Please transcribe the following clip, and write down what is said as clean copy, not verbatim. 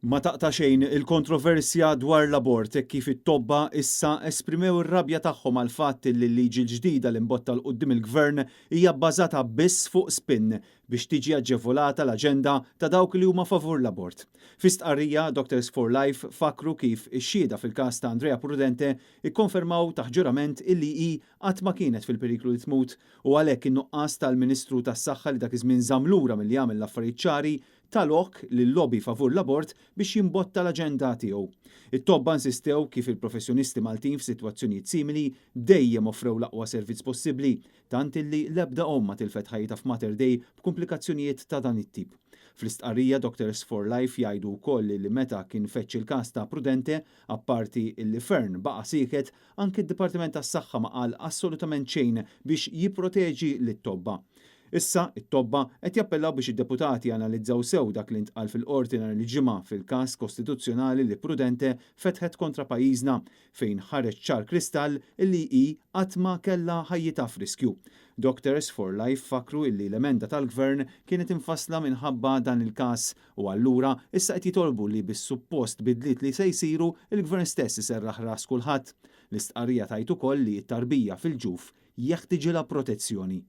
Ma taqta' xejn il-kontroversja dwar l-abort hekk kif it-tobba issa esprimew ir-rabja tagħhom għal fatt li l-liġi l-ġdida li mbotta l quddiem il-gvern hija bbażata biss fuq spin biex tiġi aġġevolata l-aġenda ta' dawk li huma favur l-abort. Fi stqarrija Doctors for Life fakru kif ix-xhieda fil-każ ta' Andrea Prudente ikkonfermaw taħt ġurament illi hi qatt ma kienet fil-periklu li tmut u għalhekk in-nuqqas tal-Ministru tas-Saħħa li dak iż-żmien żamm lura milli jagħmel l-affarijiet ċari talok lill-lobby favur l-abort biex jimbotta l-aġenda tiegħu. It-tobba insistew kif il-professjonisti Maltin f'sitwazzjonijiet simili dejjem offrew l-aqwa servizz possibbli, tant illi l-ebda omma tilfet ħajta f'Mater Dei b'komplikazzjonijiet ta' dan it-tip. Fl-istqarrija Doctors for Life jgħidu wkoll li meta kien feċċ il-każ ta' Prudente, apparti illi Fern baqa' sieket, anke d-Dipartiment tas-Saħħa ma qal assolutament xejn biex jipproteġi lit-tobba. Issa, it-tobba qed jappellaw biex id-deputati analizzaw sew dak li ntqal fil-qorti nhar il-ġimgħa fil-każ kostituzzjonali li Prudente fetħet kontra pajjiżna fejn ħareġ ċar kristall illi hi qatt ma kellha ħajjitha f'riskju. Doctors for Life fakru illi l-emenda tal-gvern kienet infassla minħabba dan il-każ u allura issa qed jitolbu li bis-suppost bidliet li se jsiru il-gvern stess iserraħ ras kulħadd. L-istqarrija tgħid ukoll li t-tarbija fil-ġuf jeħtieġilha protezzjoni.